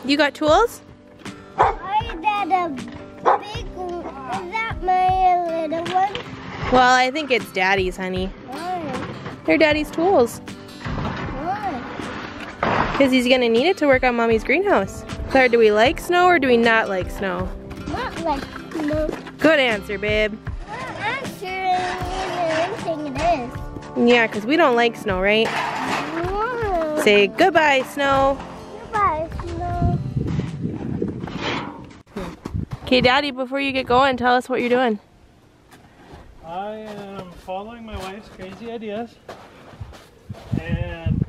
You got tools? I got a big one. Is that my little one? Well, I think it's Daddy's, honey. Why? They're Daddy's tools. Why? Because he's going to need it to work on Mommy's greenhouse. Claire, do we like snow or do we not like snow? Not like no. Good answer, babe. I'm sure anything it is. Yeah, because we don't like snow, right? Wow. Say goodbye, snow. Goodbye, snow. Okay, Daddy, before you get going, tell us what you're doing. I am following my wife's crazy ideas and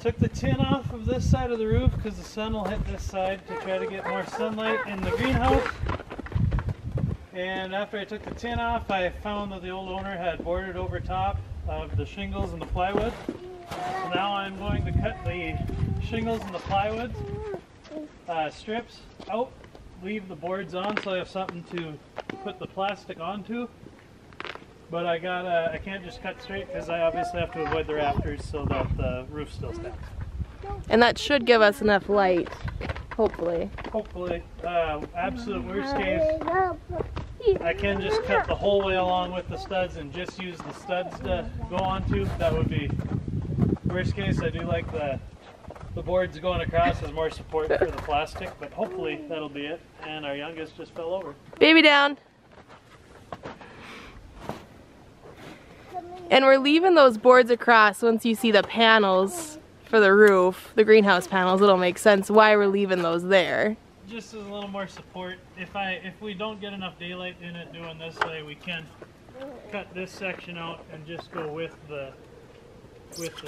took the tin off of this side of the roof because the sun will hit this side to try to get more sunlight in the greenhouse. And after I took the tin off, I found that the old owner had boarded over top of the shingles and the plywood. So now I'm going to cut the shingles and the plywood strips out, leave the boards on so I have something to put the plastic onto. But I can't just cut straight because I obviously have to avoid the rafters so that the roof still stands. And that should give us enough light, hopefully. Hopefully. Absolute worst case, I can just cut the whole way along with the studs and just use the studs to go onto. That would be worst case. I do like the boards going across as more support for the plastic, but hopefully that'll be it. And our youngest just fell over. Baby down. And we're leaving those boards across. Once you see the panels for the roof, the greenhouse panels, it'll make sense why we're leaving those there. Just as a little more support. If we don't get enough daylight in it doing this way, we can cut this section out and just go with the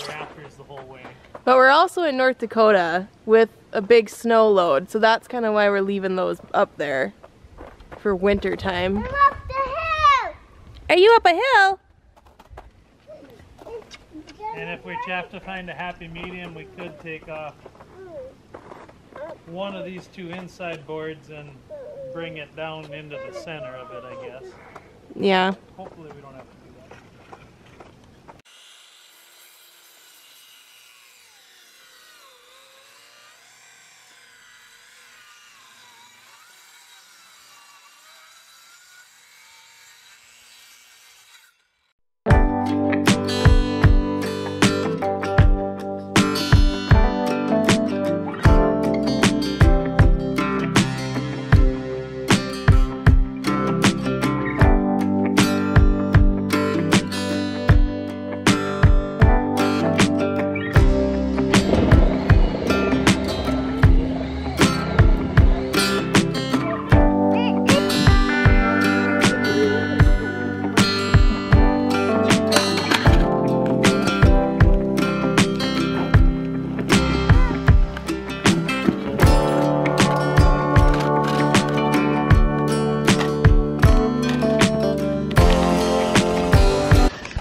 rafters the whole way. But we're also in North Dakota with a big snow load, so that's kind of why we're leaving those up there for winter time. I'm up the hill. Are you up a hill? And if we have to find a happy medium, we could take off one of these two inside boards and bring it down into the center of it, I guess. Yeah. Hopefully we don't have to do that.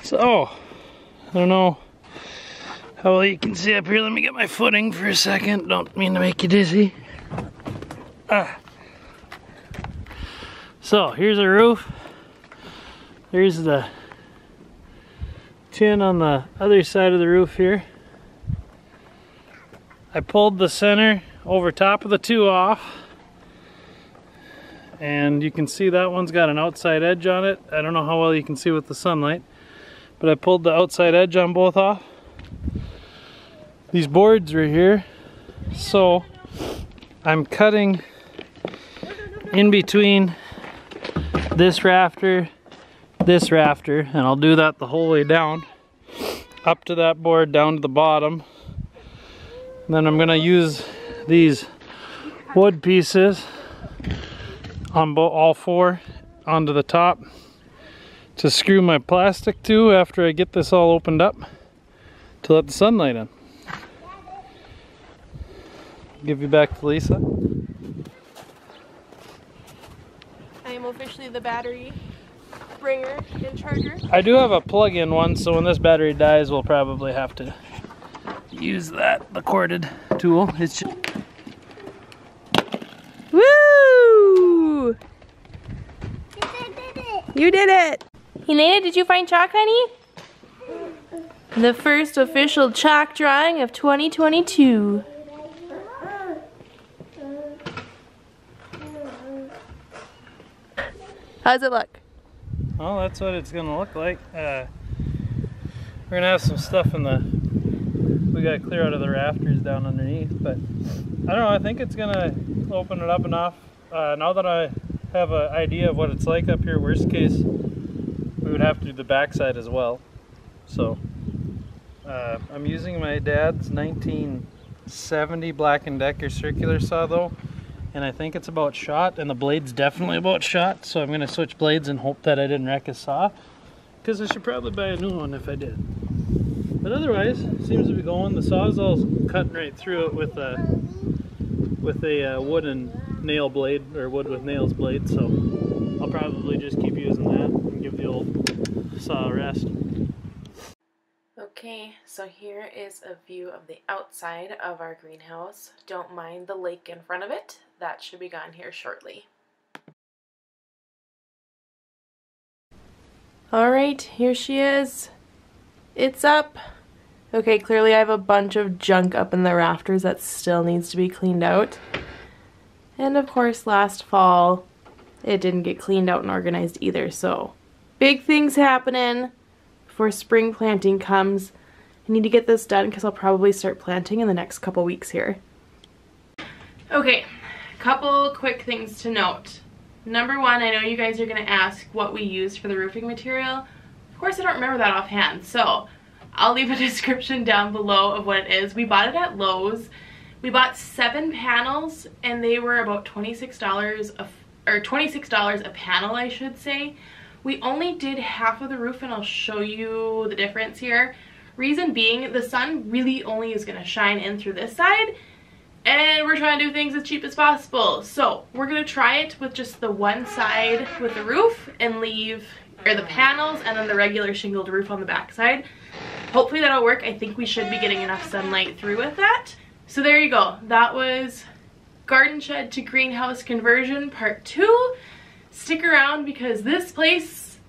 So, I don't know how well you can see up here. Let me get my footing for a second. Don't mean to make you dizzy. So, here's the roof. There's the tin on the other side of the roof here. I pulled the center over top of the two off. And you can see that one's got an outside edge on it. I don't know how well you can see with the sunlight. But I pulled the outside edge on both off. These boards are here. So I'm cutting in between this rafter, and I'll do that the whole way down. Up to that board, down to the bottom. And then I'm gonna use these wood pieces on all four onto the top to screw my plastic to after I get this all opened up to let the sunlight in. Give you back to Lisa. I am officially the battery bringer and charger. I do have a plug-in one, so when this battery dies, we'll probably have to use that, the corded tool. It's just... Woo! did it. You did it! Helena, did you find chalk, honey? The first official chalk drawing of 2022. How's it look? Well, that's what it's gonna look like. We're gonna have some stuff in the, we gotta clear out of the rafters down underneath, but I don't know, I think it's gonna open it up enough. Now that I have an idea of what it's like up here, worst case, we would have to do the backside as well. So I'm using my dad's 1970 Black & Decker circular saw though, and I think it's about shot, and the blade's definitely about shot, so I'm going to switch blades and hope that I didn't wreck his saw, because I should probably buy a new one if I did. But otherwise, it seems to be going. The sawzall's cutting right through it with a wooden nail blade, or wood with nails blade, so I'll probably just keep using that and give the old saw a rest. Okay, so here is a view of the outside of our greenhouse. Don't mind the lake in front of it. That should be gone here shortly. Alright, here she is. It's up. Okay, clearly I have a bunch of junk up in the rafters that still needs to be cleaned out. And of course last fall it didn't get cleaned out and organized either, so big things happening before spring planting comes. I need to get this done because I'll probably start planting in the next couple weeks here. Okay, couple quick things to note. Number one, I know you guys are going to ask what we used for the roofing material. Of course I don't remember that offhand, so I'll leave a description down below of what it is. We bought it at Lowe's. We bought 7 panels and they were about $26 a panel, I should say. We only did half of the roof, and I'll show you the difference here. Reason being, the sun really only is going to shine in through this side, and we're trying to do things as cheap as possible. So we're going to try it with just the one side with the roof and leave, or the panels, and then the regular shingled roof on the back side. Hopefully that'll work. I think we should be getting enough sunlight through with that. So there you go. That was garden shed to greenhouse conversion part 2. Stick around because this place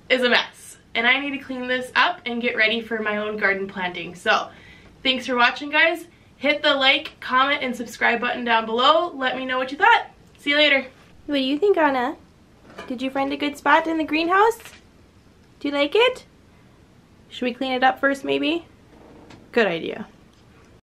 is a mess and I need to clean this up and get ready for my own garden planting. So thanks for watching, guys. Hit the like, comment, and subscribe button down below. Let me know what you thought. See you later. What do you think, Anna? Did you find a good spot in the greenhouse? Do you like it? Should we clean it up first maybe? Good idea.